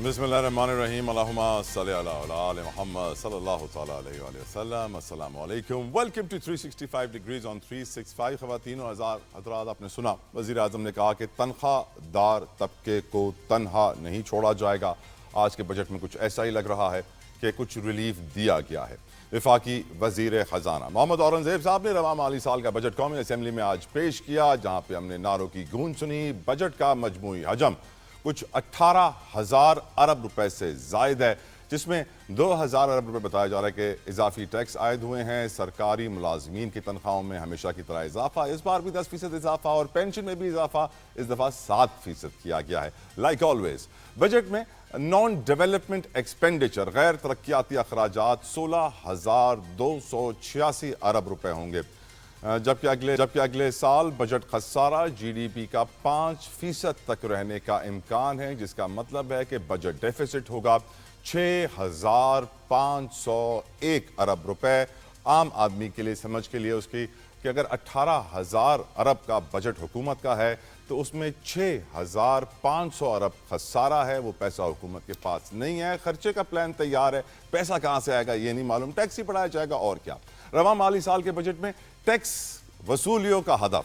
बिस्मिल्लाहिर्रहमानिर्रहीम अल्लाहुम्मा सल्लि अला आले मोहम्मद सल्लल्लाहु तआला अलैहि वसल्लम। अस्सलामु अलैकुम। Welcome to 365 degrees on 365। ख़वातीन और हज़रात, आपने सुना वज़ीर आज़म ने कहा कि तनख्वाहदार तबके को तनहा नहीं छोड़ा जाएगा। आज के बजट में कुछ ऐसा ही लग रहा है कि कुछ रिलीफ दिया गया है। वफाकी वज़ीर ख़जाना मोहम्मद औरंगज़ेब साहब ने रवा माली साल का बजट कौमी असम्बली में आज पेश किया, जहाँ पर हमने नारों की गूंज सुनी। बजट का मजमूई हजम कुछ 18,000 अरब रुपए से जायद है, जिसमें 2,000 अरब रुपए बताया जा रहा है कि इजाफी टैक्स आयद हुए हैं। सरकारी मुलाजमीन की तनख्वाहों में हमेशा की तरह इजाफा, इस बार भी 10% इजाफा, और पेंशन में भी इजाफा इस दफ़ा 7% किया गया है। लाइक ऑलवेज बजट में नॉन डेवलपमेंट एक्सपेंडिचर गैर तरक्याती अखराजात 16,286 अरब रुपए होंगे, जबकि अगले साल बजट खसारा जीडीपी का 5% तक रहने का इम्कान है, जिसका मतलब है कि बजट डेफिसिट होगा 6,501 अरब रुपए। आम आदमी के लिए समझ के लिए उसकी कि अगर 18,000 अरब का बजट हुकूमत का है तो उसमें 6,500 अरब खसारा है। वो पैसा हुकूमत के पास नहीं है, खर्चे का प्लान तैयार है, पैसा कहाँ से आएगा ये नहीं मालूम, टैक्स ही बढ़ाया जाएगा और क्या। रवा माली साल के बजट में टैक्स वसूलियों का हदफ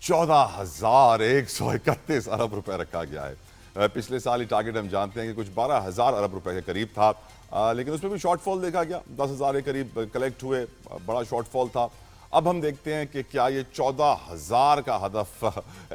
14,131 अरब रुपए रखा गया है। पिछले साल ही टारगेट हम जानते हैं कि कुछ 12,000 अरब रुपए के करीब था, लेकिन उसमें भी शॉर्टफॉल देखा गया, 10,000 के करीब कलेक्ट हुए, बड़ा शॉर्टफॉल था। अब हम देखते हैं कि क्या ये 14,000 का हदफ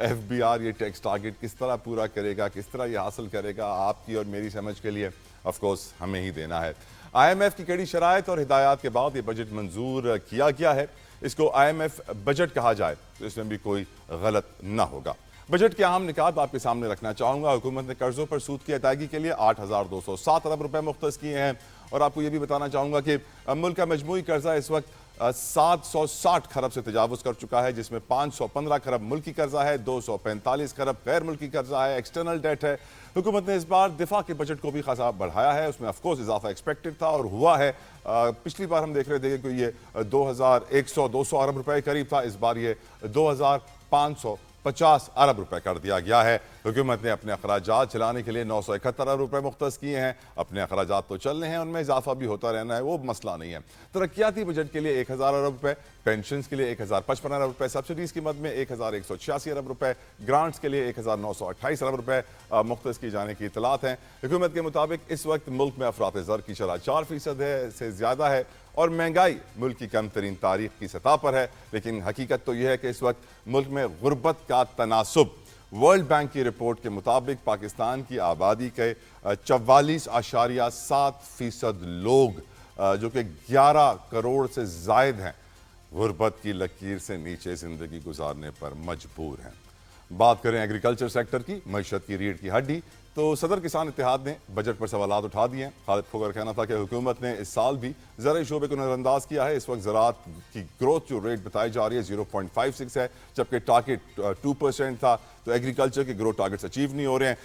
FBR ये टैक्स टारगेट किस तरह पूरा करेगा, किस तरह ये हासिल करेगा। आपकी और मेरी समझ के लिए ऑफ कोर्स हमें ही देना है। IMF की कड़ी शराइत और हिदायत के बाद ये बजट मंजूर किया गया है। इसको IMF बजट कहा जाए तो इसमें भी कोई गलत ना होगा। बजट के अहम निकात आपके सामने रखना चाहूँगा। हुकूमत ने कर्जों पर सूद की अदायगी के लिए 8,207 अरब रुपए मुख्तस किए हैं, और आपको ये भी बताना चाहूँगा कि मुल्क का मजमूई कर्जा इस वक्त 760 खरब से तजावुज़ कर चुका है, जिसमें 515 खरब मुल्की कर्जा है, 245 खरब गैर मुल्की कर्जा है, एक्सटर्नल डेट है। हुकूमत ने इस बार दिफा के बजट को भी खासा बढ़ाया है, उसमें ऑफकोर्स इजाफा एक्सपेक्टेड था और हुआ है। पिछली बार हम देख रहे थे कि ये 2,200 अरब रुपए करीब था, इस बार ये 2,550 अरब रुपए कर दिया गया है। हुकूमत ने अपने अखराजात चलाने के लिए 971 अरब रुपए मुख्तस किए हैं। अपने अखराजात तो चल रहे हैं, उनमें इजाफा भी होता रहना है, वो मसला नहीं है। तरक्याती बजट के लिए 1,000 अरब रुपए, पेंशन के लिए 1,055 अरब रुपए, सब्सिडीज की मद में 1,186 अरब रुपए, ग्रांट्स के लिए 1,928 अरब रुपए मुख्तस किए जाने की इतलात हैं। हुकूमत के मुताबिक इस वक्त मुल्क में अफरात ज़र की शरह 4% से ज़्यादा है और महंगाई मुल्क की कम तरीन तारीख की सतह पर है। लेकिन हकीकत तो यह है कि इस वक्त मुल्क में गुर्बत का तनासुब, वर्ल्ड बैंक की रिपोर्ट के मुताबिक पाकिस्तान की आबादी के 44.7% लोग, जो कि 11 करोड़ से जायद हैं, गुर्बत की लकीर से नीचे ज़िंदगी गुजारने पर मजबूर हैं। बात करें एग्रीकल्चर सेक्टर की, मईशत की रीढ़ की हड्डी, तो सदर किसान इत्तेहाद ने बजट पर सवालात उठा दिए हैं। खालिद खोगर कहना था कि हुकूमत ने इस साल भी ज़राई शोबे को नज़रअंदाज किया है। इस वक्त ज़राअत की ग्रोथ जो रेट बताई जा रही है 0.56 है, जबकि टारगेट 2% था। तो एग्रीकल्चर के ग्रोथ टारगेट्स अचीव नहीं हो रहे हैं।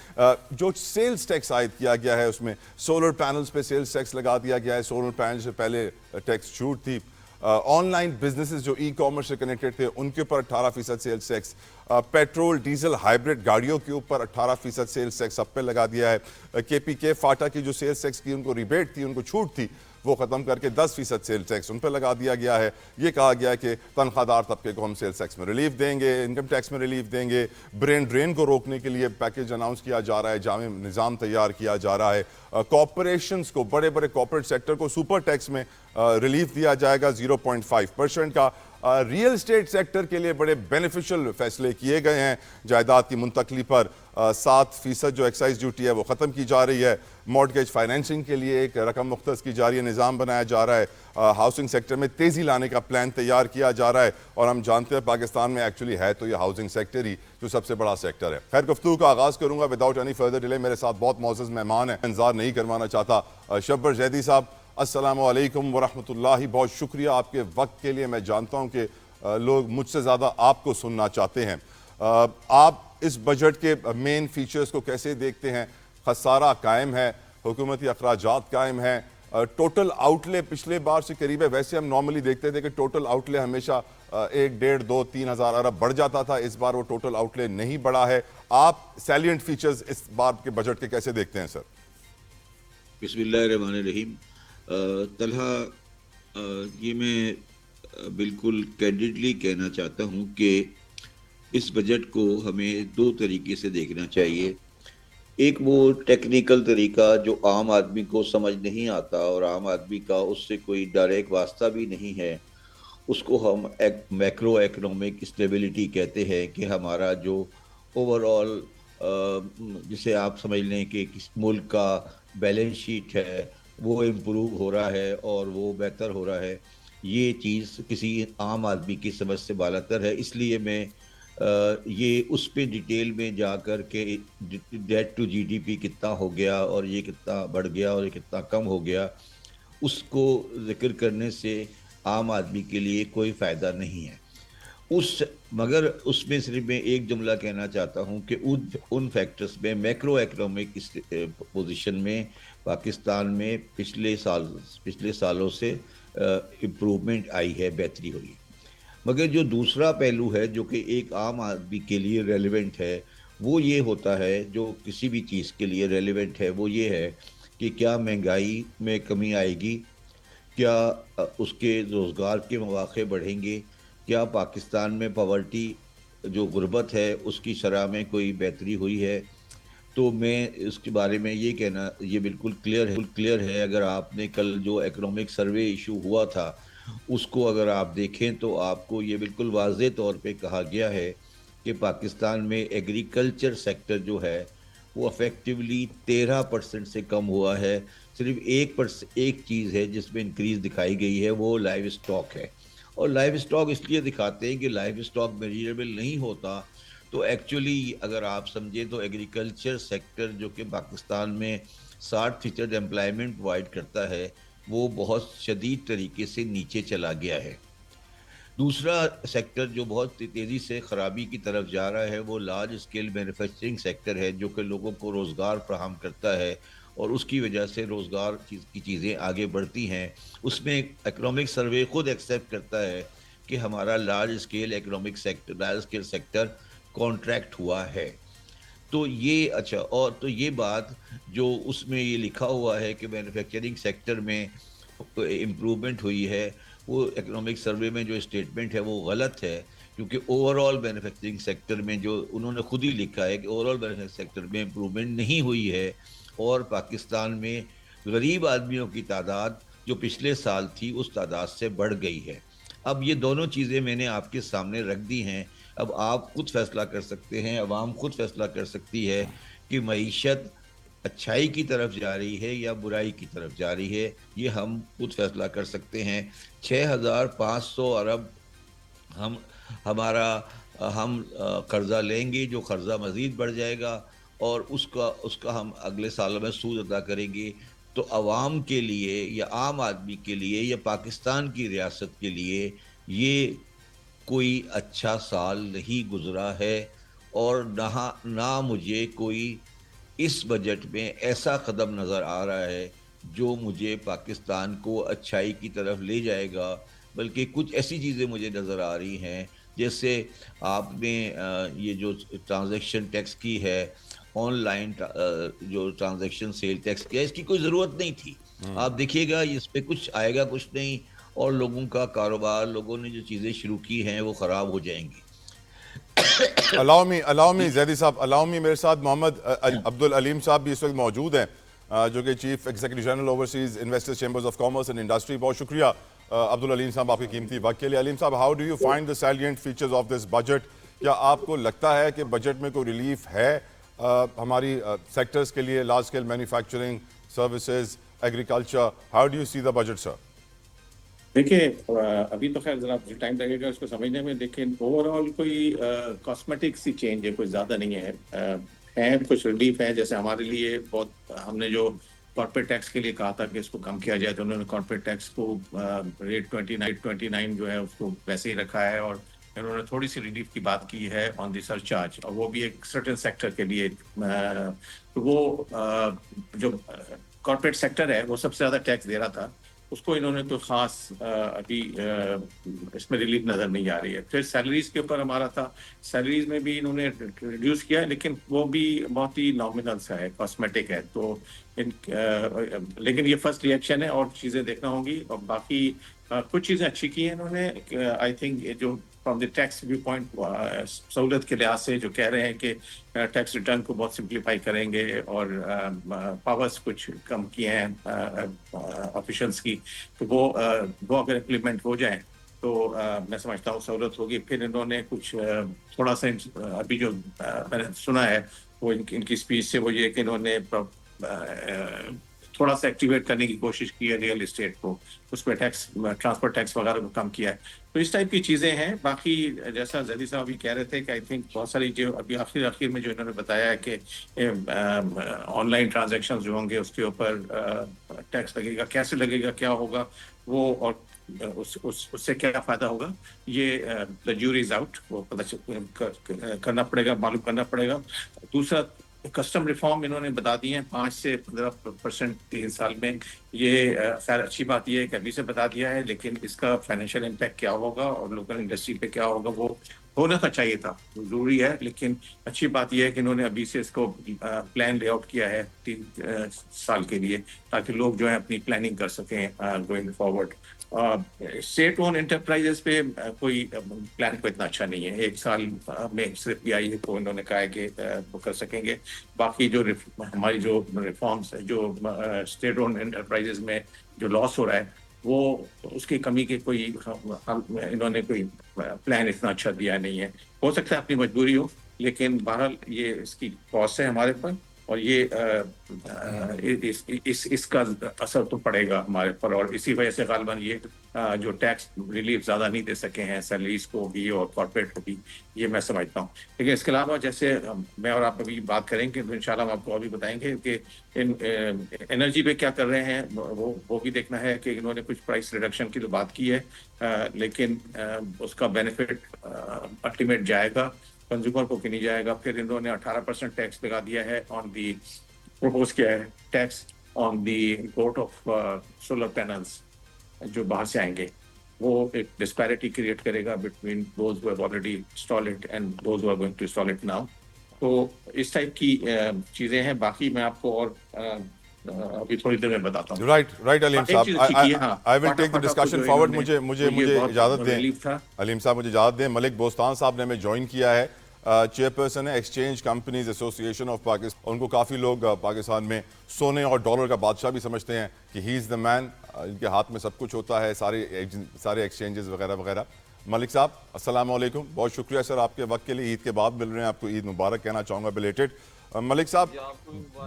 जो सेल्स टैक्स आयद किया गया है उसमें सोलर पैनल्स पे सेल्स टैक्स लगा दिया गया है। सोलर पैनल से पहले टैक्स छूट थी। ऑनलाइन बिजनेसेस जो ई कॉमर्स से कनेक्टेड थे उनके ऊपर 18% sales tax, petrol diesel hybrid गाड़ियों के ऊपर 18% सेल्स टैक्स सब पे लगा दिया है। KPK फाटा की जो सेल्स टैक्स की उनको रिबेट थी, उनको छूट थी, वो ख़त्म करके 10% सेल्स टैक्स उन पर लगा दिया गया है। ये कहा गया है कि तनख्वाहदार तबके को हम सेल्स टैक्स में रिलीफ देंगे, इनकम टैक्स में रिलीफ देंगे। ब्रेन ड्रेन को रोकने के लिए पैकेज अनाउंस किया जा रहा है, जामे निज़ाम तैयार किया जा रहा है। कॉरपोरेशंस को, बड़े बड़े कॉर्पोरेट सेक्टर को सुपर टैक्स में रिलीफ दिया जाएगा 0.5% का। रियल स्टेट सेक्टर के लिए बड़े बेनिफिशियल फैसले किए गए हैं। जायदाद की मुंतकली पर 7% जो एक्साइज ड्यूटी है वो ख़त्म की जा रही है। मॉर्टगेज फाइनेंसिंग के लिए एक रकम मुख्तस की जा रही है, निज़ाम बनाया जा रहा है। हाउसिंग सेक्टर में तेज़ी लाने का प्लान तैयार किया जा रहा है, और हम जानते हैं पाकिस्तान में एक्चुअली है तो ये हाउसिंग सेक्टर ही जो सबसे बड़ा सेक्टर है। खैर, गुफ्तगू का आगाज़ करूँगा विदाउट एनी फर्दर डिले। मेरे साथ बहुत मौजूद मेहमान हैं, इंतजार नहीं करवाना चाहता। शब्बर जैदी साहब, अस्सलामु अलैकुम वरहमतुल्लाहि, बहुत शुक्रिया आपके वक्त के लिए। मैं जानता हूँ कि लोग मुझसे ज़्यादा आपको सुनना चाहते हैं। आप इस बजट के मेन फीचर्स को कैसे देखते हैं? खसारा कायम है, हुकूमती अखराजात कायम हैं, टोटल आउटले पिछले बार से करीब है। वैसे हम नॉर्मली देखते थे कि टोटल आउटले हमेशा 1, 1.5, 2, 3 हज़ार अरब बढ़ जाता था। इस बार वो टोटल आउटले नहीं बढ़ा है। आप सैलिएंट फीचर्स इस बार के बजट के कैसे देखते हैं सर? बिस्मिल्लाहिर्रहमानिर्रहीम। तलहा, ये मैं बिल्कुल कैंडिडली कहना चाहता हूँ कि इस बजट को हमें दो तरीके से देखना चाहिए। एक वो टेक्निकल तरीका जो आम आदमी को समझ नहीं आता और आम आदमी का उससे कोई डायरेक्ट वास्ता भी नहीं है, उसको हम एक मैक्रो इकोनॉमिक स्टेबिलिटी कहते हैं कि हमारा जो ओवरऑल, जिसे आप समझ लें कि किस मुल्क का बैलेंस शीट है वो इम्प्रूव हो रहा है और वो बेहतर हो रहा है। ये चीज़ किसी आम आदमी की समझ से बालातर है, इसलिए मैं ये उस पे डिटेल में जा कर के डेट टू जीडीपी कितना हो गया और ये कितना बढ़ गया और ये कितना कम हो गया, उसको जिक्र करने से आम आदमी के लिए कोई फायदा नहीं है। उस मगर उसमें सिर्फ मैं एक जुमला कहना चाहता हूं कि उन फैक्टर्स में मैक्रो इकोनॉमिक पोजीशन में पाकिस्तान में पिछले सालों से इम्प्रूवमेंट आई है, बेहतरी हुई है। मगर जो दूसरा पहलू है जो कि एक आम आदमी के लिए रेलेवेंट है, वो ये होता है, जो किसी भी चीज़ के लिए रेलेवेंट है वो ये है कि क्या महंगाई में कमी आएगी, क्या उसके रोज़गार के मौक़े बढ़ेंगे, क्या पाकिस्तान में पॉवर्टी जो गुर्बत है उसकी शरह में कोई बेहतरी हुई है। तो मैं इसके बारे में ये कहना, ये बिल्कुल क्लियर है। अगर आपने कल जो इकोनॉमिक सर्वे इशू हुआ था उसको अगर आप देखें तो आपको ये बिल्कुल वाज़े तौर पे कहा गया है कि पाकिस्तान में एग्रीकल्चर सेक्टर जो है वो अफेक्टिवली 13% से कम हुआ है। सिर्फ एक चीज़ है जिसमें इंक्रीज दिखाई गई है, वो लाइव स्टॉक है। और लाइव स्टॉक इसलिए दिखाते हैं कि लाइव स्टॉक मेजरेबल नहीं होता। तो एक्चुअली अगर आप समझें तो एग्रीकल्चर सेक्टर जो कि पाकिस्तान में 60% एम्प्लॉयमेंट प्रोवाइड करता है, वो बहुत शदीद तरीके से नीचे चला गया है। दूसरा सेक्टर जो बहुत तेज़ी से ख़राबी की तरफ जा रहा है वो लार्ज स्केल मैन्युफैक्चरिंग सेक्टर है, जो कि लोगों को रोज़गार फराहम करता है और उसकी वजह से रोज़गार की चीज़ें आगे बढ़ती हैं। उसमें इकोनॉमिक सर्वे खुद एक्सेप्ट करता है कि हमारा लार्ज स्केल सेक्टर कॉन्ट्रैक्ट हुआ है। तो ये अच्छा, और तो ये बात जो उसमें ये लिखा हुआ है कि मैन्युफैक्चरिंग सेक्टर में इम्प्रूवमेंट हुई है, वो इकोनॉमिक सर्वे में जो स्टेटमेंट है वो गलत है। क्योंकि ओवरऑल मैन्युफैक्चरिंग सेक्टर में जो उन्होंने खुद ही लिखा है कि ओवरऑल मैन्युफैक्चरिंग सेक्टर में इम्प्रूवमेंट नहीं हुई है और पाकिस्तान में गरीब आदमियों की तादाद जो पिछले साल थी उस तादाद से बढ़ गई है। अब ये दोनों चीज़ें मैंने आपके सामने रख दी हैं। अब आप खुद फैसला कर सकते हैं, अवाम खुद फैसला कर सकती है कि मईशत अच्छाई की तरफ जा रही है या बुराई की तरफ जा रही है। ये हम खुद फैसला कर सकते हैं। 6,500 अरब हम हमारा हम कर्जा लेंगे, जो कर्जा मज़ीद बढ़ जाएगा और उसका उसका हम अगले सालों में सूद अदा करेंगे। तो अवाम के लिए या आम आदमी के लिए या पाकिस्तान की रियासत के लिए ये कोई अच्छा साल नहीं गुजरा है। और ना मुझे कोई इस बजट में ऐसा कदम नज़र आ रहा है जो मुझे पाकिस्तान को अच्छाई की तरफ ले जाएगा। बल्कि कुछ ऐसी चीज़ें मुझे नज़र आ रही हैं, जैसे आपने ये जो ट्रांजैक्शन टैक्स की है, ऑनलाइन जो ट्रांजैक्शन सेल टैक्स किया, इसकी कोई ज़रूरत नहीं थी। आप देखिएगा इस पे कुछ आएगा कुछ नहीं, और लोगों का कारोबार, लोगों ने जो चीज़ें शुरू की हैं वो ख़राब हो जाएंगी। अलाउ मी जैदी साहब, अलाउ मी, मेरे साथ मोहम्मद अब्दुल अलीम साहब भी इस वक्त मौजूद हैं, जो कि chief executive general overseas investors chambers of commerce and industry. बहुत शुक्रिया अब्दुल अलीम साहब आपके कीमती वक्त के लिए। अलीम साहब, how do you find the salient features of this budget? क्या आपको लगता है कि बजट में कोई रिलीफ है हमारी सेक्टर्स के लिए, large scale manufacturing, services, agriculture? How do you see the budget sir? देखिए, अभी तो खैर जरा टाइम लगेगा उसको समझने में, लेकिन ओवरऑल कोई कॉस्मेटिक सी चेंज है, कोई ज़्यादा नहीं है। हैं कुछ रिलीफ है, जैसे हमारे लिए बहुत, हमने जो कॉर्पोरेट टैक्स के लिए कहा था कि इसको कम किया जाए, तो उन्होंने कॉर्पोरेट टैक्स को रेट 29 जो है उसको वैसे ही रखा है। और उन्होंने थोड़ी सी रिलीफ की बात की है ऑन दी सरचार्ज, और वो भी एक सर्टेन सेक्टर के लिए। तो वो जो कॉर्पोरेट सेक्टर है वो सबसे ज़्यादा टैक्स दे रहा था, उसको इन्होंने तो खास अभी इसमें रिलीफ नजर नहीं आ रही है। फिर सैलरीज के ऊपर हमारा था, सैलरीज में भी इन्होंने रिड्यूस किया, लेकिन वो भी बहुत ही नॉमिनल सा है, कॉस्मेटिक है। तो लेकिन ये फर्स्ट रिएक्शन है और चीजें देखना होंगी। और बाकी कुछ चीजें अच्छी की हैं इन्होंने, आई थिंक जो from the tax view point, सहूलत के लिहाज से जो कह रहे हैं कि टैक्स रिटर्न को बहुत सिंप्लीफाई करेंगे और पावर्स कुछ कम किए हैं ऑफिशियल्स की, तो वो अगर इम्प्लीमेंट हो जाए तो मैं समझता हूँ सहूलत होगी। फिर इन्होंने कुछ थोड़ा सा अभी जो मैंने सुना है वो इनकी स्पीच से, वो ये कि इन्होंने थोड़ा सा एक्टिवेट करने की कोशिश की है रियल एस्टेट को, उसमें टैक्स, ट्रांसफर टैक्स वगैरह को कम किया है। तो इस टाइप की चीजें हैं। बाकी जैसा जदी साहब अभी कह रहे थे कि आई थिंक बहुत सारी जो अभी आखिर में जो इन्होंने बताया है कि ऑनलाइन ट्रांजैक्शन जो होंगे उसके ऊपर टैक्स लगेगा, कैसे लगेगा, क्या होगा वो, और उससे क्या फायदा होगा, ये द ज्यूरी इज आउट, वो पता करना पड़ेगा, मालूम करना पड़ेगा। दूसरा, कस्टम रिफॉर्म इन्होंने बता दिए हैं 5 से 15% 3 साल में। ये खैर अच्छी बात ये है कि अभी से बता दिया है, लेकिन इसका फाइनेंशियल इम्पैक्ट क्या होगा और लोकल इंडस्ट्री पे क्या होगा, वो होना का चाहिए था, जरूरी है। लेकिन अच्छी बात यह है कि इन्होंने अभी से इसको प्लान लेआउट किया है 3 साल के लिए, ताकि लोग जो है अपनी प्लानिंग कर सकें going forward. State own enterprises पे कोई प्लान को इतना अच्छा नहीं है। 1 साल में सिर्फ BIA को इन्होंने कहा है कि वो कर सकेंगे। बाकी जो हमारी जो रिफॉर्म्स है, जो स्टेट ओन एंटरप्राइजेस में जो लॉस हो रहा है, वो उसकी कमी के कोई इन्होंने कोई प्लान इतना अच्छा दिया नहीं है। हो सकता है अपनी मजबूरी हो, लेकिन बहरहाल ये इसकी कॉस्ट है हमारे पर, और ये इसका असर तो पड़ेगा हमारे पर। और इसी वजह से गालिबन ये जो टैक्स रिलीफ ज्यादा नहीं दे सके हैं सैलरीज को भी और कॉर्पोरेट को भी, ये मैं समझता हूँ। लेकिन इसके अलावा जैसे मैं और आप अभी बात करेंगे तो इंशाल्लाह हम आपको अभी बताएंगे कि इन एनर्जी पे क्या कर रहे हैं, वो भी देखना है कि इन्होंने कुछ प्राइस रिडक्शन की तो बात की है, लेकिन उसका बेनिफिट अल्टीमेट जाएगा कंज्यूमर को कि नहीं जाएगा। फिर इन्होंने 18% टैक्स लगा दिया है ऑन दी, प्रपोज किया है tax on the import of solar panels जो बाहर से आएंगे। वो एक डिस्पैरिटी क्रिएट करेगा between those who have already installed it and those who are going to install it now. तो इस टाइप की चीजें हैं। बाकी मैं आपको और अभी थोड़ी देर में बताता हूँ। Right Aleem sahab, I will take the discussion forward. मुझे इजाजत दें अलीम साहब, मुझे इजाजत दें। मलिक बोस्तान साहब ने हमें ज्वाइन किया है, चेयरपर्सन है exchange companies association of Pakistan. उनको काफ़ी लोग पाकिस्तान में सोने और डॉलर का बादशाह भी समझते हैं कि ही इज़ द मैन, इनके हाथ में सब कुछ होता है, सारे एक्सचेंजेस वगैरह वगैरह। मलिक साहब अस्सलाम वालेकुम, बहुत शुक्रिया सर आपके वक्त के लिए। ईद के बाद मिल रहे हैं, आपको ईद मुबारक कहना चाहूँगा बिलेटेड। मलिक साहब,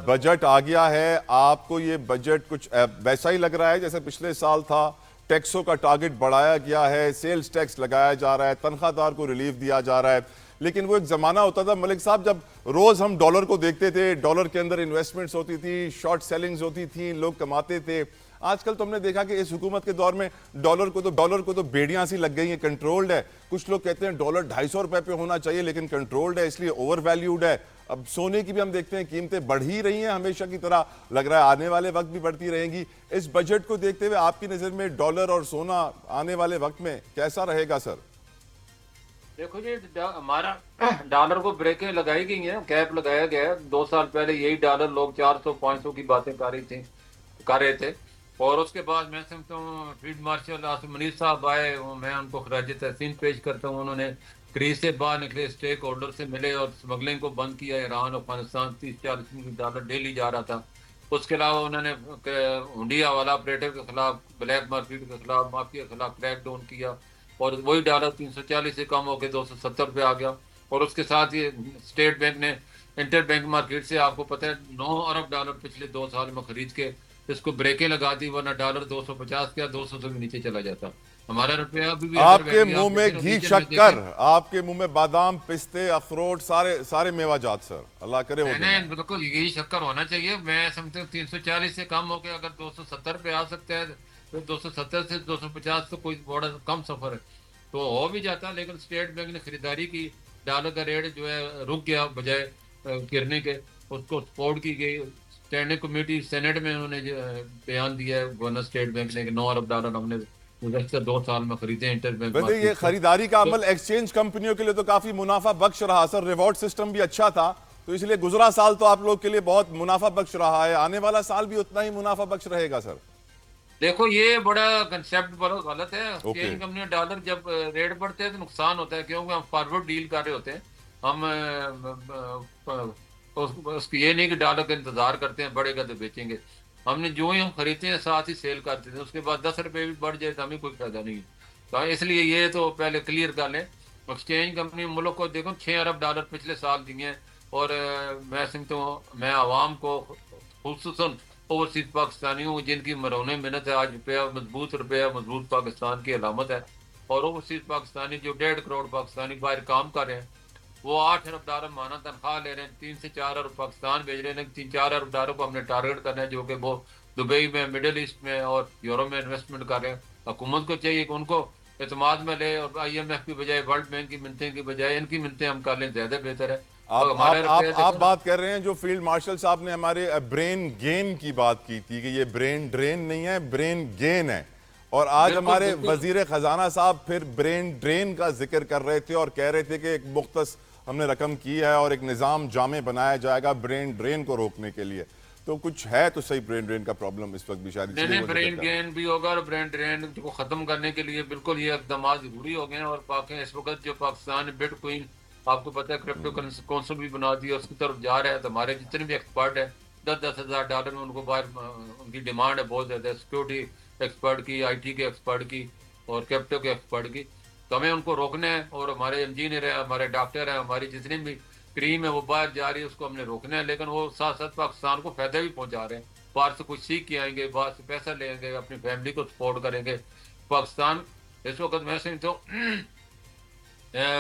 बजट आ गया है, आपको ये बजट कुछ वैसा ही लग रहा है जैसे पिछले साल था? टैक्सों का टारगेट बढ़ाया गया है, सेल्स टैक्स लगाया जा रहा है, तनख्वाहदार को रिलीफ दिया जा रहा है, लेकिन वो एक ज़माना होता था मलिक साहब जब रोज़ हम डॉलर को देखते थे, डॉलर के अंदर इन्वेस्टमेंट्स होती थी, शॉर्ट सेलिंग्स होती थी, लोग कमाते थे। आजकल तो हमने देखा कि इस हुकूमत के दौर में डॉलर को तो बेड़ियां सी लग गई हैं, कंट्रोल्ड है। कुछ लोग कहते हैं डॉलर 250 रुपए पे होना चाहिए, लेकिन कंट्रोल्ड है, इसलिए ओवर वैल्यूड है। अब सोने की भी हम देखते हैं कीमतें बढ़ ही रही हैं हमेशा की तरह, लग रहा है आने वाले वक्त भी बढ़ती रहेंगी। इस बजट को देखते हुए आपकी नज़र में डॉलर और सोना आने वाले वक्त में कैसा रहेगा सर? देखो जी, हमारा डॉलर को ब्रेकें लगाई गई हैं, कैप लगाया गया है। 2 साल पहले यही डॉलर लोग 400-500 की बातें कर रहे थे। और उसके बाद मैं समझता हूँ फील्ड मार्शल आसिम मुनीर साहब आए, मैं उनको खराज तहसीन पेश करता हूँ। उन्होंने क्रीज से बाहर निकले, स्टेक होल्डर से मिले और स्मगलिंग को बंद किया। Iran Afghanistan 30-40 million dollar daily जा रहा था। उसके अलावा उन्होंने हुंडिया वाला ऑपरेटर के खिलाफ, ब्लैक मार्केट के खिलाफ, माफिया के खिलाफ क्रैक डाउन किया और वही डॉलर 340 से कम होकर 270 पे आ गया। और उसके साथ ये स्टेट बैंक ने इंटर बैंक मार्केट से आपको पता है 9 अरब डॉलर पिछले 2 साल में खरीद के इसको ब्रेकें लगा दी, वरना डॉलर 250 का 200 से भी नीचे चला जाता। हमारा रुपया अभी भी आपके मुंह में घी शक्कर, आपके मुंह में बादाम, पिस्ते, अखरोट, सारे मेवाजात सर, अल्लाह करे हो। नहीं, बिल्कुल यही शक्कर होना चाहिए। मैं समझता हूँ 340 से कम होकर अगर 270 पे आ सकता है तो 270 से 250 तो कोई बड़ा कम सफर है तो हो भी जाता। लेकिन स्टेट बैंक ने खरीदारी की, डॉलर का रेट जो है रुक गया बजाय गिरने के, उसको सपोर्ट की गई। स्टैंडिंग कमेटी सेनेट में उन्होंने बयान दिया है गवर्नर स्टेट बैंक ने कि $9 अरब हमने गुज़श्ता 2 साल में खरीदे इंटरबैंक वैसे ये मार्केट से। खरीदारी का तो अमल एक्सचेंज कंपनियों के लिए तो काफी मुनाफा बख्श रहा सर, रिवॉर्ड सिस्टम भी अच्छा था, तो इसलिए गुजरा साल तो आप लोग के लिए बहुत मुनाफा बख्श रहा है, आने वाला साल भी उतना ही मुनाफा बख्श रहेगा सर? देखो ये बड़ा कंसेप्ट बड़ा गलत है। ओके। एक्सचेंज कंपनी डॉलर जब रेट बढ़ते हैं तो नुकसान होता है, क्योंकि हम फॉरवर्ड डील कर रहे होते हैं। हम उसकी ये नहीं कि डॉलर का इंतजार करते हैं बढ़ेगा तो बेचेंगे। हमने जो ही हम खरीदते हैं साथ ही सेल करते हैं, उसके बाद 10 रुपए भी बढ़ जाए तो हमें कोई फायदा नहीं है। तो इसलिए ये तो पहले क्लियर कर लें। एक्सचेंज कंपनी मुल्क को देखो $6 अरब पिछले साल दिए हैं, और मैं समझता हूँ मैं आवाम को खुसूसन ओवरसीज पाकिस्तानियों जिनकी मरौने मेहनत है, आज रुपया मजबूत पाकिस्तान की अलामत है। और ओवरसीज पाकिस्तानी जो 1.5 करोड़ पाकिस्तानी बाहर काम कर रहे हैं, वो $8 अरब माना तनख्वाह ले रहे हैं, 3 से 4 अरब पाकिस्तान भेज रहे हैं। 3-4 अरब डॉलर को हमने टारगेट करना है, जो कि वो दुबई में, मिडिल ईस्ट में और यूरोप में इन्वेस्टमेंट कर रहे हैं। हुकूमत को चाहिए कि उनको एतमाद में ले, और IMF की बजाय, वर्ल्ड बैंक की मिन्नतें की बजाय इनकी मिन्नतें हम कर लें, ज्यादा बेहतर है। और हमारे रुपये आप देखो ना, बात कर रहे हैं जो फील्ड मार्शल साहब ने हमारे ब्रेन गेन की बात की थी कि ये ब्रेन ड्रेन नहीं है, ब्रेन गेन है, और आज बिल्कुल, हमारे बिल्कुल। वजीर खजाना साहब फिर ब्रेन ड्रेन का जिक्र कर रहे थे और कह रहे थे कि एक मुख्तस हमने रकम की है और एक निज़ाम जामे बनाया जाएगा ब्रेन ड्रेन को रोकने के लिए। तो कुछ है तो सही ब्रेन ड्रेन का प्रॉब्लम इस वक्त भी शायद नहीं इसलिए नहीं, वो ब्रेन जिक्र कर रहे हैं। गेन भी होगा, और ब्रेन ड्रेन को खत्म करने के लिए बिल्कुल ये इकदाम जरूरी हो गए हैं। और पाकि इस वक्त जो पाकिस्तान बिटकॉइन, आपको पता है क्रिप्टो कौंसिल भी बना दिया, उसकी तरफ जा रहा है। तो हमारे जितने भी एक्सपर्ट हैं, 10-10 हज़ार डॉलर में उनको बाहर उनकी डिमांड है बहुत ज़्यादा, सिक्योरिटी एक्सपर्ट की, IT के एक्सपर्ट की और क्रिप्टो के एक्सपर्ट की। तो हमें उनको रोकना है, और हमारे इंजीनियर हैं, हमारे डॉक्टर हैं, हमारी जितनी भी क्रीम है वो बाहर जा रही है, उसको हमने रोकना है। लेकिन वो साथ साथ पाकिस्तान को फायदा भी पहुंचा रहे हैं। बाहर से कुछ सीख के आएंगे, बाहर से पैसा लेंगे, अपनी फैमिली को सपोर्ट करेंगे। पाकिस्तान इस वक्त मैं समझता हूँ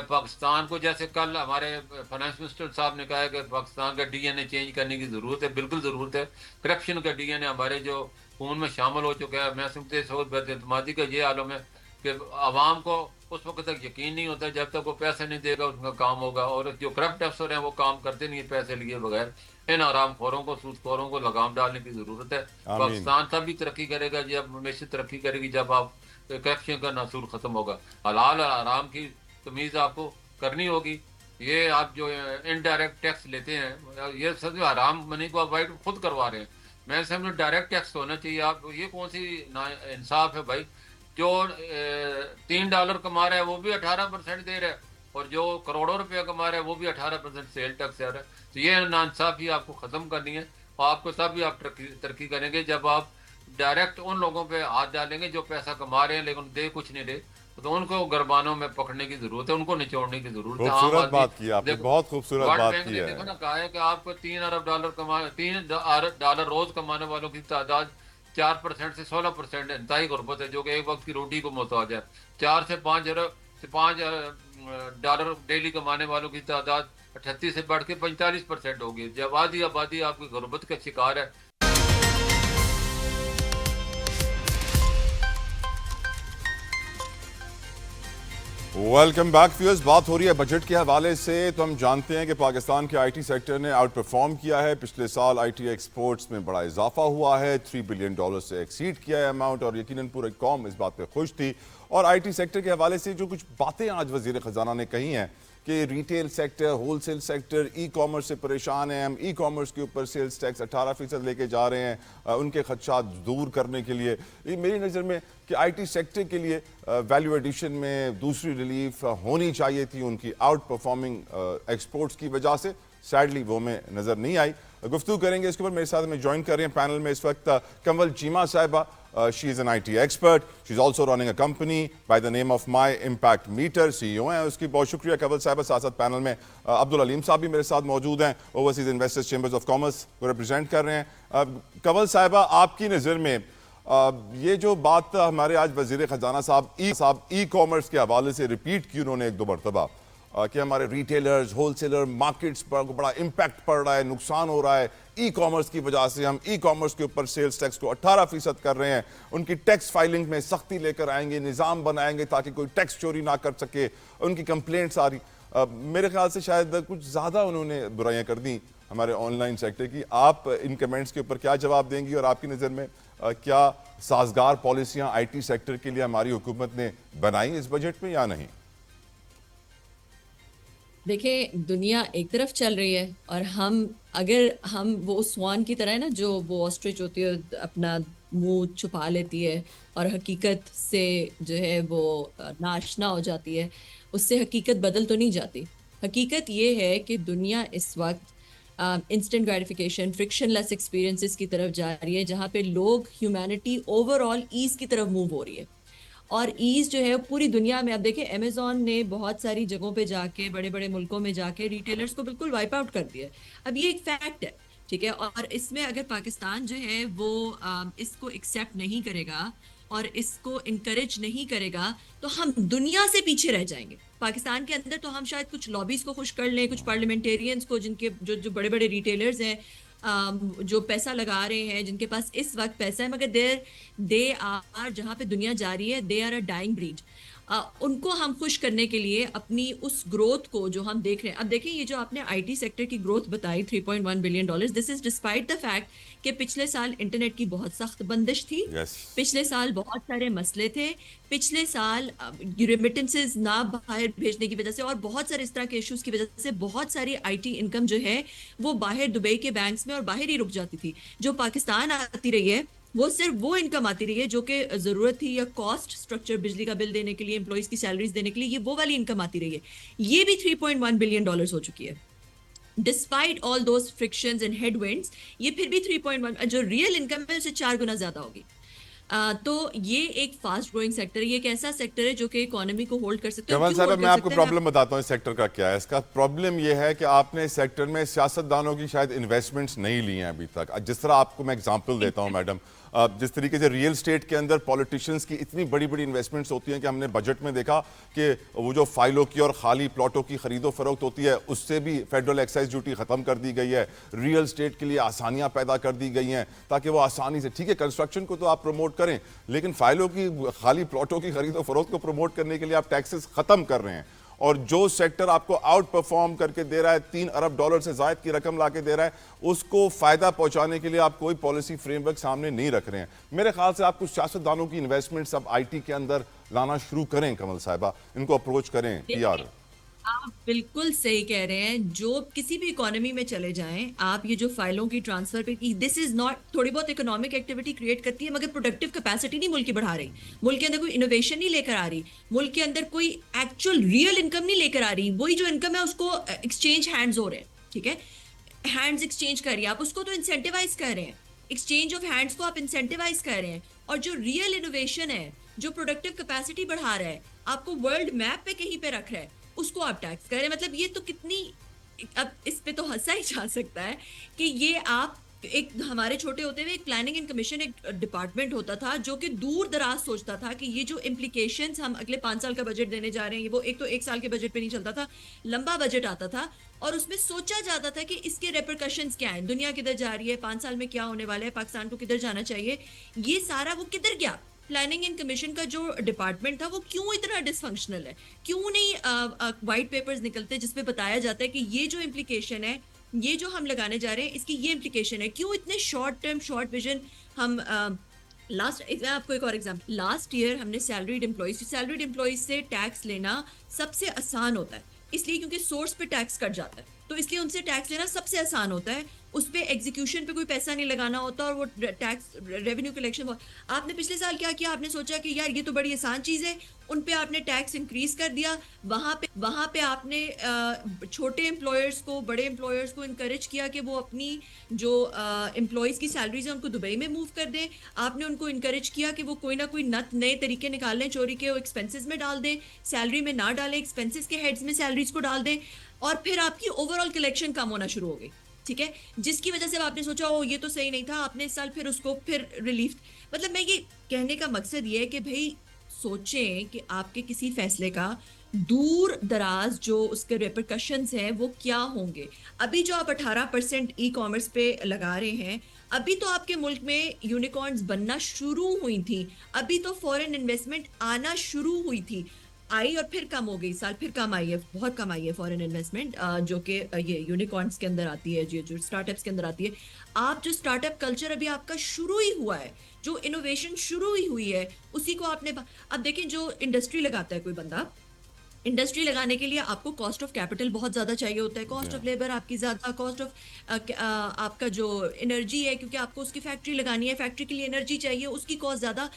पाकिस्तान को, जैसे कल हमारे फाइनेंस मिनिस्टर साहब ने कहा है कि पाकिस्तान का DNA चेंज करने की ज़रूरत है, बिल्कुल ज़रूरत है। करप्शन का DNA हमारे जो खून में शामिल हो चुका है। मैं समझते इस वक्त बेतमादी का ये आलम है कि आवाम को उस वक्त तक यकीन नहीं होता जब तक वो पैसे नहीं देगा उनका काम होगा। और जो करप्ट अफसर हैं वो काम करते नहीं है पैसे लिए बगैर। इन आरामखोरों को, सूदखोरों को लगाम डालने की ज़रूरत है। आमीन। पाकिस्तान तभी तरक्की करेगा जब, हमेशा तरक्की करेगी जब आप करप्शन का नासूर ख़त्म होगा। हलाल और आराम की तमीज़ आपको करनी होगी। ये आप जो इनडायरेक्ट टैक्स लेते हैं, ये सब हराम मनी को अवॉइड खुद करवा रहे हैं। मैं समझ डायरेक्ट टैक्स होना चाहिए। आप ये कौन सी ना इंसाफ है भाई? जो $3 कमा रहा है वो भी 18% दे रहा है, और जो करोड़ों रुपया कमा रहा है वो भी 18% सेल टैक्स दे रहा है। तो ये नाइंसाफी आपको ख़त्म करनी है, और आपको तभी आप तरक्की करेंगे जब आप डायरेक्ट उन लोगों पे हाथ डालेंगे जो पैसा कमा रहे हैं लेकिन दे कुछ नहीं रहे। तो उनको गरबानों में पकड़ने की जरूरत है, उनको निचोड़ने की जरूरत है। खूबसूरत बात की आपने, बहुत खूबसूरत वर्ल्ड बात बैंक की ने है। देखो ना, कहा है कि आपको $3 रोज कमाने वालों की तादाद 4% से 16% इंतहाई गुर्बत है, जो कि एक वक्त की रोटी को मोहताज है। 4 से 5 डॉलर डेली कमाने वालों की तादाद 38 से बढ़ के 45% होगी। जब आधी आबादी आपकी गुर्बत का शिकार है। Welcome back viewers. बात हो रही है बजट के हवाले से, तो हम जानते हैं कि पाकिस्तान के IT सेक्टर ने आउट परफॉर्म किया है। पिछले साल IT एक्सपोर्ट्स में बड़ा इजाफा हुआ है, $3 बिलियन से एक्सीड किया है अमाउंट, और यकीनन पूरी कौम इस बात पे खुश थी। और IT सेक्टर के हवाले से जो कुछ बातें आज वजीर खजाना ने कही हैं कि retail sector, wholesale sector, e-commerce से परेशान हैं, हम ई-कॉमर्स के ऊपर सेल्स टैक्स 18% लेके जा रहे हैं, उनके खदशात दूर करने के लिए। ये मेरी नज़र में कि IT सेक्टर के लिए वैल्यू एडिशन में दूसरी रिलीफ होनी चाहिए थी उनकी आउट परफॉर्मिंग एक्सपोर्ट्स की वजह से। सैडली वो में नज़र नहीं आई। गुफ्तगू करेंगे इसके ऊपर। मेरे साथ में ज्वाइन कर रहे हैं पैनल में इस वक्त Kanwal Cheema sahiba. She is an IT expert, she is also running a company by the name of My Impact Meter, CEO हैं उसकी। बहुत शुक्रिया कंवल साहिबा। साथ साथ पैनल में अब्दुल अलीम साहब भी मेरे साथ मौजूद हैं, overseas investors chambers of commerce को रिप्रेजेंट कर रहे हैं। कंवल साहिबा, आपकी नज़र में ये जो बात हमारे आज वजीर खजाना साहब ई-कॉमर्स के हवाले से रिपीट की उन्होंने एक दो मरतबा कि हमारे रिटेलर्स, होलसेलर, मार्केट्स पर बड़ा इम्पैक्ट पड़ रहा है, नुकसान हो रहा है ई-कॉमर्स की वजह से, हम ई-कॉमर्स के ऊपर सेल्स टैक्स को 18% कर रहे हैं, उनकी टैक्स फाइलिंग में सख्ती लेकर आएंगे, निज़ाम बनाएंगे ताकि कोई टैक्स चोरी ना कर सके, उनकी कंप्लेंट्स आ रही। मेरे ख्याल से शायद कुछ ज़्यादा उन्होंने बुराइयां कर दी हमारे ऑनलाइन सेक्टर की। आप इन कमेंट्स के ऊपर क्या जवाब देंगी और आपकी नज़र में क्या साजगार पॉलिसियां आईटी सेक्टर के लिए हमारी हुकूमत ने बनाई इस बजट में या नहीं? देखिए, दुनिया एक तरफ चल रही है और अगर हम वो स्वान की तरह है ना, जो वो ऑस्ट्रिच होती है, अपना मुंह छुपा लेती है और हकीकत से जो है वो नाशना हो जाती है, उससे हकीकत बदल तो नहीं जाती। हकीकत ये है कि दुनिया इस वक्त इंस्टेंट ग्रेटिफिकेशन, फ्रिक्शनलेस एक्सपीरियंसेस की तरफ जा रही है, जहाँ पे लोग, ह्यूमैनिटी ओवरऑल ईज की तरफ मूव हो रही है। और ईज जो है पूरी दुनिया में, अब देखिए अमेजोन ने बहुत सारी जगहों पे जाके, बड़े बड़े मुल्कों में जाके रिटेलर्स को बिल्कुल वाइप आउट कर दिया है। अब ये एक फैक्ट है, ठीक है। और इसमें अगर पाकिस्तान जो है वो इसको एक्सेप्ट नहीं करेगा और इसको इनकरेज नहीं करेगा तो हम दुनिया से पीछे रह जाएंगे। पाकिस्तान के अंदर तो हम शायद कुछ लॉबीज को खुश कर लें, कुछ पार्लियामेंटेरियंस को, जिनके जो बड़े बड़े रिटेलर्स हैं, जो पैसा लगा रहे हैं, जिनके पास इस वक्त पैसा है, मगर दे आर, जहाँ पे दुनिया जा रही है, they are a dying breed. उनको हम खुश करने के लिए अपनी उस ग्रोथ को जो हम देख रहे हैं, अब देखिए ये जो आपने आईटी सेक्टर की ग्रोथ बताई $3.1 billion, this is despite the fact कि पिछले साल इंटरनेट की बहुत सख्त बंदिश थी। Yes. पिछले साल बहुत सारे मसले थे। पिछले साल रिमिटेंसेस ना बाहर भेजने की वजह से और बहुत सारे इस तरह के इश्यूज की वजह से बहुत सारी आईटी इनकम जो है वो बाहर दुबई के बैंक्स में और बाहर ही रुक जाती थी। जो पाकिस्तान आती रही है वो सिर्फ वो इनकम आती रही है जो कि जरूरत थी, या कॉस्ट स्ट्रक्चर, बिजली का बिल देने के लिए, एम्प्लॉइज की सैलरीज देने के लिए, ये वो वाली इनकम आती रही है। ये भी $3.1 बिलियन हो चुकी है। Despite all those frictions and headwinds, ये फिर भी 3.1, जो रियल इनकम है उससे 4 गुना ज्यादा होगी। तो ये एक फास्ट ग्रोइंग सेक्टर है, ये एक ऐसा सेक्टर है जो कि इकोनॉमी को होल्ड कर सकते हैं। कमल साहब, मैं आपको प्रॉब्लम बताता हूँ इस सेक्टर का क्या है। इसका प्रॉब्लम ये है कि आपने इस सेक्टर में सियासतदानों की शायद इन्वेस्टमेंट्स नहीं ली हैं अभी तक। जिस तरह आपको मैं एग्जांपल देता हूँ मैडम, जिस तरीके से रियल स्टेट के अंदर पॉलिटिशियंस की इतनी बड़ी बड़ी इन्वेस्टमेंट्स होती हैं कि हमने बजट में देखा कि वो जो फाइलों की और खाली प्लॉटों की खरीदो फरोख्त होती है उससे भी फेडरल एक्साइज ड्यूटी ख़त्म कर दी गई है। रियल स्टेट के लिए आसानियाँ पैदा कर दी गई हैं ताकि वो आसानी से, ठीक है कंस्ट्रक्शन को तो आप प्रमोट करें, लेकिन फाइलों की, खाली प्लॉटों की खरीदो फरोख्त को प्रमोट करने के लिए आप टैक्सेस ख़त्म कर रहे हैं। और जो सेक्टर आपको आउट परफॉर्म करके दे रहा है, $3 अरब से जायद की रकम लाके दे रहा है, उसको फायदा पहुंचाने के लिए आप कोई पॉलिसी फ्रेमवर्क सामने नहीं रख रहे हैं। मेरे ख्याल से आप कुछ सियासतदानों की इन्वेस्टमेंट्स अब आईटी के अंदर लाना शुरू करें कमल साहिबा, इनको अप्रोच करें। पीआर, आप बिल्कुल सही कह रहे हैं। जो किसी भी इकोनॉमी में चले जाएं, आप ये जो फाइलों की ट्रांसफर पे, दिस इज नॉट, थोड़ी बहुत इकोनॉमिक एक्टिविटी क्रिएट करती है मगर प्रोडक्टिव कैपेसिटी नहीं मुल्क की बढ़ा रही, मुल्क के अंदर कोई इनोवेशन नहीं लेकर आ रही, मुल्क के अंदर कोई एक्चुअल रियल इनकम नहीं लेकर आ रही। वही जो इनकम है उसको एक्सचेंज हैंड्स हो रहे हैं, ठीक है, हैंड्स एक्सचेंज कर रही है, आप उसको तो इंसेंटिवाइज कर रहे हैं, एक्सचेंज ऑफ हैंड्स को आप इंसेंटिवाइज कर रहे हैं। और जो रियल इनोवेशन है, जो प्रोडक्टिव कैपेसिटी बढ़ा रहा है, आपको वर्ल्ड मैप पे कहीं पे रख रहा है, उसको आप टैक्स करें। मतलब ये तो कितनी, अब इस पे तो हंसा ही जा सकता है कि ये आप एक, हमारे छोटे होते हुए एक प्लानिंग एंड कमीशन एक डिपार्टमेंट होता था जो कि दूर दराज सोचता था कि ये जो इम्प्लीकेशंस हम अगले 5 साल का बजट देने जा रहे हैं, वो एक तो 1 साल के बजट पे नहीं चलता था, लंबा बजट आता था और उसमें सोचा जाता था कि इसके रेपरकशंस क्या हैं, दुनिया किधर जा रही है, 5 साल में क्या होने वाला है, पाकिस्तान को किधर जाना चाहिए। ये सारा वो किधर गया? प्लानिंग एंड कमीशन का जो डिपार्टमेंट था वो क्यों इतना डिसफंक्शनल है? क्यों नहीं वाइट पेपर्स निकलते जिसमें बताया जाता है कि ये जो इम्प्लीकेशन है, ये जो हम लगाने जा रहे हैं, इसकी ये इम्प्लीकेशन है? क्यों इतने शॉर्ट टर्म, शॉर्ट विजन? हम मैं आपको एक और एग्जांपल, लास्ट ईयर हमने सैलरीड एम्प्लॉइज से टैक्स लेना सबसे आसान होता है, इसलिए क्योंकि सोर्स पे टैक्स कट जाता है, तो इसलिए उनसे टैक्स लेना सबसे आसान होता है, उस पर एग्जीक्यूशन पे कोई पैसा नहीं लगाना होता और वो टैक्स रेवेन्यू कलेक्शन। आपने पिछले साल क्या किया? आपने सोचा कि यार ये तो बड़ी आसान चीज़ है, उन पे आपने टैक्स इंक्रीज कर दिया, वहाँ पे आपने छोटे एम्प्लॉयर्स को, बड़े एम्प्लॉयर्स को इनकरेज किया कि वो अपनी जो एम्प्लॉयज़ की सैलरीज है उनको दुबई में मूव कर दें। आपने उनको इनकरेज किया कि वो कोई ना कोई नए तरीके निकाल लें, चोरी के, वो एक्सपेंसेस में डाल दें, सैलरी में ना डालें, एक्सपेंसेस के हेड्स में सैलरीज को डाल दें, और फिर आपकी ओवरऑल कलेक्शन कम होना शुरू हो गई, ठीक है, जिसकी वजह से आपने सोचा ओ ये तो सही नहीं था, आपने इस साल फिर उसको फिर रिलीफ। मतलब मैं ये कहने का मकसद ये है कि भाई सोचें कि आपके किसी फैसले का दूर दराज जो उसके रेपरकशंस हैं वो क्या होंगे। अभी जो आप 18% ई कॉमर्स पे लगा रहे हैं, अभी तो आपके मुल्क में यूनिकॉर्न्स बनना शुरू हुई थी, अभी तो फॉरेन इन्वेस्टमेंट आना शुरू हुई थी। आई और फिर कम हो गई, साल फिर कम आई है, बहुत कम आई है फॉरेन इन्वेस्टमेंट, जो कि ये यूनिकॉर्न्स के अंदर आती है, जो स्टार्टअप्स के अंदर आती है। आप जो स्टार्टअप कल्चर अभी आपका शुरू ही हुआ है, जो इनोवेशन शुरू ही हुई है, उसी को आपने अब देखें, जो इंडस्ट्री लगाता है कोई बंदा, इंडस्ट्री लगाने के लिए आपको कॉस्ट ऑफ कैपिटल बहुत ज़्यादा चाहिए होता है, कॉस्ट ऑफ लेबर आपकी ज़्यादा, कॉस्ट ऑफ आपका जो एनर्जी है, क्योंकि आपको उसकी फैक्ट्री लगानी है, फैक्ट्री के लिए एनर्जी चाहिए, उसकी कॉस्ट ज़्यादा।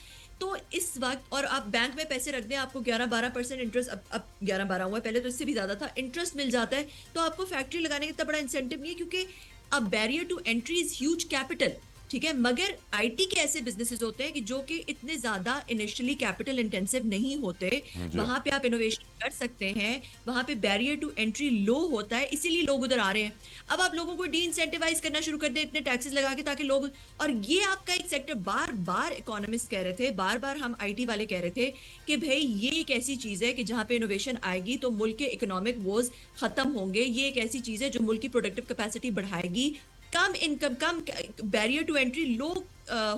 तो इस वक्त, और आप बैंक में पैसे रख दें, आपको 11-12% इंटरेस्ट, अब 11-12 हुआ है, पहले तो इससे भी ज़्यादा था, इंटरेस्ट मिल जाता है। तो आपको फैक्ट्री लगाने का इतना बड़ा इंसेंटिव नहीं है, क्योंकि अब barrier to entry is huge capital, ठीक है। मगर आईटी के ऐसे बिजनेसेस होते हैं कि जो कि इतने ज्यादा इनिशियली कैपिटल इंटेंसिव नहीं होते, वहां पे आप इनोवेशन कर सकते हैं, वहां पे बैरियर टू एंट्री लो होता है, इसीलिए लोग उधर आ रहे हैं। अब आप लोगों को डी इंसेंटिवाइज करना शुरू कर दें इतने टैक्सेस लगा के, ताकि लोग, और ये आपका एक सेक्टर, बार बार इकोनॉमिस्ट कह रहे थे, बार बार हम आईटी वाले कह रहे थे कि भाई ये एक ऐसी चीज है कि जहां पे इनोवेशन आएगी तो मुल्क के इकोनॉमिक वोज खत्म होंगे, ये एक ऐसी चीज है जो मुल्क की प्रोडक्टिव कैपेसिटी बढ़ाएगी, कम इनकम, कम बैरियर टू एंट्री लो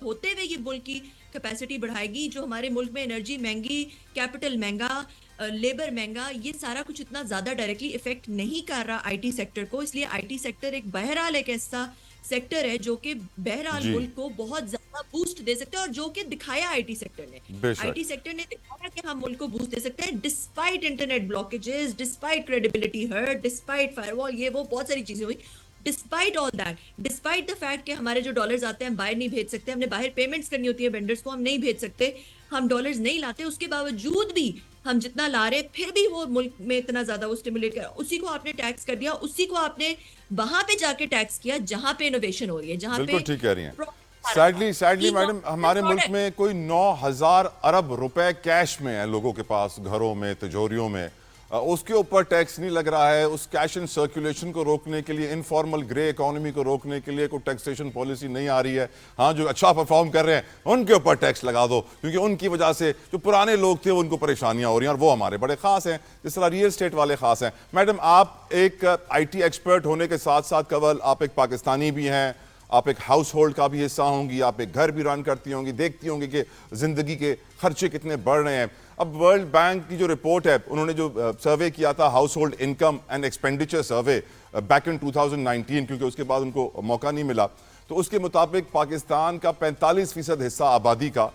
होते हुए ये मुल्क की कैपेसिटी बढ़ाएगी, जो हमारे मुल्क में एनर्जी महंगी, कैपिटल महंगा, लेबर महंगा, ये सारा कुछ इतना ज्यादा डायरेक्टली इफेक्ट नहीं कर रहा आईटी सेक्टर को। इसलिए आईटी सेक्टर एक बहरहाल एक ऐसा सेक्टर है जो कि बहरहाल जी। मुल्क को बहुत ज्यादा बूस्ट दे सकता है, और जो कि दिखाया आईटी सेक्टर ने, बेशक। आईटी सेक्टर ने दिखाया कि हम मुल्क को बूस्ट दे सकते हैं, despite internet blockages, despite credibility hurt, despite firewall, ये वो बहुत सारी चीजें हुई, despite all that, despite the fact कि हमारे जो डॉलर्स आते हैं हम बाहर नहीं भेज सकते, हमने बाहर पेमेंट्स करनी होती है वेंडर्स को, हम नहीं भेज सकते, हम डॉलर्स नहीं लाते, उसके बावजूद भी हम जितना ला रहे हैं, फिर भी वो मुल्क में इतना ज्यादा वो स्टिमुलेट कर, उसी को आपने टैक्स कर दिया, उसी को आपने वहां पे जाके टैक्स किया जहां पे इनोवेशन हो रही है, जहां पे बिल्कुल ठीक कह रही हैं। सैडली मैडम, हमारे मुल्क में कोई 9,000 अरब रुपए कैश में है लोगों के पास, घरों में, तिजोरियों में, उसके ऊपर टैक्स नहीं लग रहा है। उस कैश इन सर्कुलेशन को रोकने के लिए, इनफॉर्मल ग्रे इकोनॉमी को रोकने के लिए कोई टैक्सेशन पॉलिसी नहीं आ रही है। हाँ, जो अच्छा परफॉर्म कर रहे हैं उनके ऊपर टैक्स लगा दो, क्योंकि उनकी वजह से जो पुराने लोग थे उनको परेशानियां हो रही हैं, और वो हमारे बड़े खास हैं, जिस तरह रियल स्टेट वाले खास हैं। मैडम, आप एक आईटी एक्सपर्ट होने के साथ साथ केवल आप एक पाकिस्तानी भी हैं, आप एक हाउस होल्ड का भी हिस्सा होंगी, आप एक घर भी रन करती होंगी, देखती होंगी कि जिंदगी के खर्चे कितने बढ़ रहे हैं। अब वर्ल्ड बैंक की जो रिपोर्ट है, उन्होंने जो सर्वे किया था, house hold income and expenditure survey back in 2019, क्योंकि उसके बाद उनको मौका नहीं मिला, तो उसके मुताबिक पाकिस्तान का 45% हिस्सा आबादी का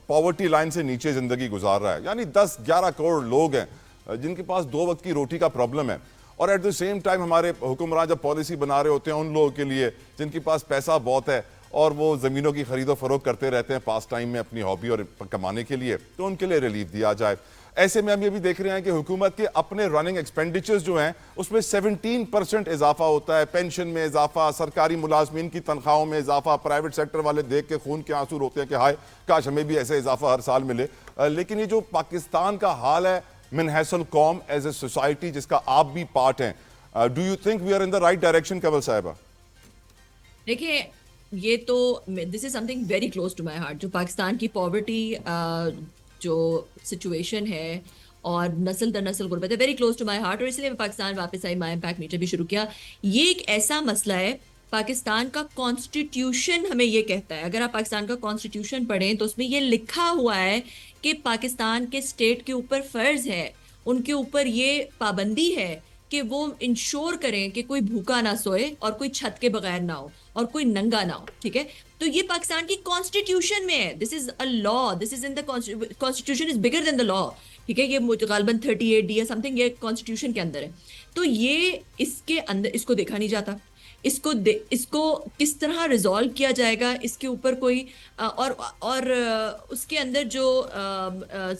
पॉवर्टी लाइन से नीचे जिंदगी गुजार रहा है। यानी 10-11 करोड़ लोग हैं जिनके पास 2 वक्त की रोटी का प्रॉब्लम है। और एट द सेम टाइम हमारे हुक्मरान जब पॉलिसी बना रहे होते हैं उन लोगों के लिए जिनके पास पैसा बहुत है और वो ज़मीनों की खरीदो फरोख्त करते रहते हैं पास टाइम में अपनी हॉबी और कमाने के लिए, तो उनके लिए रिलीफ दिया जाए। ऐसे में हम ये भी देख रहे हैं कि हुकूमत के अपने रनिंग एक्सपेंडिचर्स जो हैं उसमें 17% इजाफा होता है, पेंशन में इजाफा, सरकारी मुलाजमीन की तनख्वाहों में इजाफा। प्राइवेट सेक्टर वाले देख के खून के आंसू रोते हैं कि हाय काश हमें भी ऐसे इजाफा हर साल मिले। लेकिन ये जो पाकिस्तान का हाल है मिनहसल कौम एज ए सोसाइटी जिसका आप भी पार्ट हैं, do you think we are in the right direction Kanwal sahiba? देखिए, ये तो this is something very close to my heart, जो पाकिस्तान की पॉवर्टी जो सिचुएशन है और नस्ल दर नस्ल गुर्बत है, very close to my heart, और इसलिए मैं पाकिस्तान वापस आई, माय इम्पैक्ट मीटर भी शुरू किया। ये एक ऐसा मसला है, पाकिस्तान का कॉन्स्टिट्यूशन हमें ये कहता है, अगर आप पाकिस्तान का कॉन्स्टिट्यूशन पढ़ें तो उसमें ये लिखा हुआ है कि पाकिस्तान के स्टेट के ऊपर फर्ज है, उनके ऊपर ये पाबंदी है कि वो इंश्योर करें कि कोई भूखा ना सोए और कोई छत के बगैर ना हो और कोई नंगा ना हो, ठीक है। तो ये पाकिस्तान की कॉन्स्टिट्यूशन में है, this is a law, this is in the constitution is bigger than the law, ठीक है। ये गालबन 38D या समथिंग ये कॉन्स्टिट्यूशन के अंदर है। तो ये इसके अंदर इसको देखा नहीं जाता, इसको किस तरह रिजॉल्व किया जाएगा, इसके ऊपर कोई और उसके अंदर जो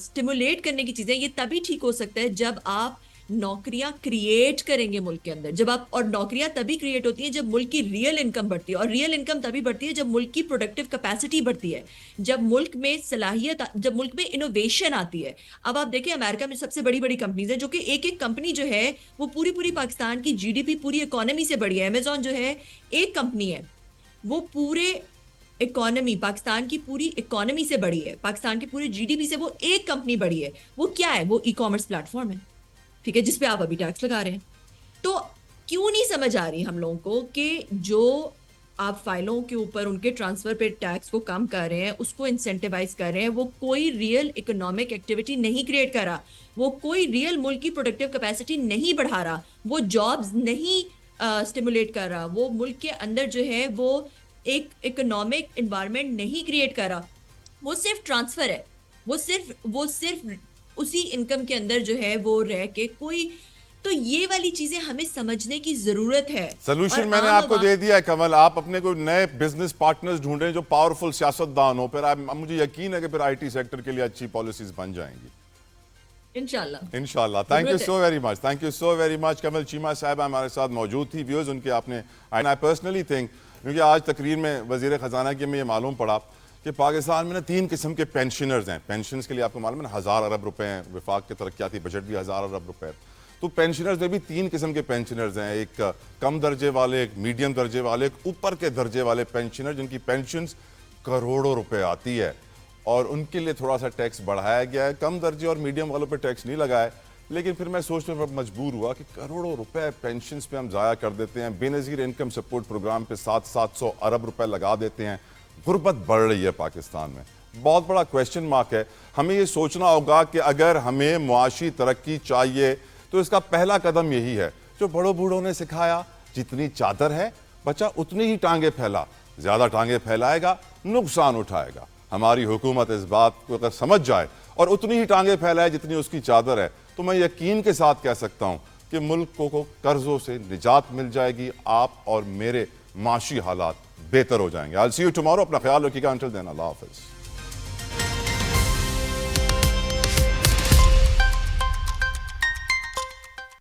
स्टिमुलेट करने की चीजें, ये तभी ठीक हो सकता है जब आप नौकरियां क्रिएट करेंगे मुल्क के अंदर, जब आप, और नौकरियां तभी क्रिएट होती हैं जब मुल्क की रियल इनकम बढ़ती है, और रियल इनकम तभी बढ़ती है जब मुल्क की प्रोडक्टिव कैपेसिटी बढ़ती है, जब मुल्क में सलाहियत, जब मुल्क में इनोवेशन आती है। अब आप देखिए अमेरिका में सबसे बड़ी बड़ी कंपनीज हैं, जो कि एक एक कंपनी जो है वो पूरी पूरी पाकिस्तान की जीडीपी, पूरी इकोनॉमी से बड़ी है। अमेजॉन जो है एक कंपनी है, वो पूरे इकोनॉमी, पाकिस्तान की पूरी इकोनॉमी से बड़ी है, पाकिस्तान की पूरी जीडीपी से वो एक कंपनी बड़ी है। वो क्या है? वो ई कॉमर्स प्लेटफॉर्म है, ठीक है, जिसपे आप अभी टैक्स लगा रहे हैं। तो क्यों नहीं समझ आ रही हम लोगों को कि जो आप फाइलों के ऊपर उनके ट्रांसफर पे टैक्स को कम कर रहे हैं, उसको इंसेंटिवाइज कर रहे हैं, वो कोई रियल इकोनॉमिक एक्टिविटी नहीं क्रिएट कर रहा, वो कोई रियल मुल्क की प्रोडक्टिव कैपेसिटी नहीं बढ़ा रहा, वो जॉब्स नहीं स्टिमुलेट कर रहा, वो मुल्क के अंदर जो है वो एक इकोनॉमिक इन्वायरमेंट नहीं क्रिएट कर रहा, वो सिर्फ ट्रांसफर है, वो सिर्फ उसी इनकम के अंदर जो है वो रह के कोई, तो ये वाली चीजें हमें समझने की जरूरत है। सोल्यूशन और मैंने आम आपको आवाम- दे दिया है कमल, आप अपने कोई नए बिजनेस पार्टनर्स ढूंढें जो पावरफुल सियासतदान हो, फिर मुझे यकीन है कि फिर आईटी सेक्टर के लिए अच्छी पॉलिसीज बन जाएंगी इंशाल्लाह। इंशाल्लाह। थैंक यू जरूरत so very much, thank you so very much. Kamal Cheema साहब हमारे साथ मौजूद थी, व्यूज उनके आपने, एंड आई पर्सनली थिंक, क्योंकि आज तकरीर में वजीर खजाना की हमें ये मालूम पड़ा कि पाकिस्तान में ना 3 किस्म के पेंशनर्स हैं। पेंशन के लिए आपको मालूम है 1000 अरब रुपए हैं, विफाक के तरक्याती बजट भी 1000 अरब रुपए है। तो पेंशनर्स में भी 3 किस्म के पेंशनर्स हैं, एक कम दर्जे वाले, एक मीडियम दर्जे वाले, एक ऊपर के दर्जे वाले पेंशनर जिनकी पेंशन करोड़ों रुपए आती है, और उनके लिए थोड़ा सा टैक्स बढ़ाया गया है। कम दर्जे और मीडियम वालों पे टैक्स नहीं लगाया, लेकिन फिर मैं सोचने पर मजबूर हुआ कि करोड़ों रुपए पेंशन पे हम ज़ाया कर देते हैं, बेनज़ीर इनकम सपोर्ट प्रोग्राम पे 700 अरब रुपए लगा देते हैं। गुर्बत बढ़ रही है पाकिस्तान में, बहुत बड़ा क्वेश्चन मार्क है। हमें ये सोचना होगा कि अगर हमें मुआशी तरक्की चाहिए तो इसका पहला कदम यही है जो बड़ों बूढ़ों ने सिखाया, जितनी चादर है बच्चा उतनी ही टांगे फैला, ज़्यादा टांगे फैलाएगा नुकसान उठाएगा। हमारी हुकूमत इस बात को अगर समझ जाए और उतनी ही टांगे फैलाए जितनी उसकी चादर है, तो मैं यकीन के साथ कह सकता हूं कि मुल्क को कर्जों से निजात मिल जाएगी, आप और मेरे माशी हालात बेहतर हो जाएंगे। I will see you tomorrow, अपना ख्याल रखिएगा। अंटिल देन अल्लाह हाफिज़।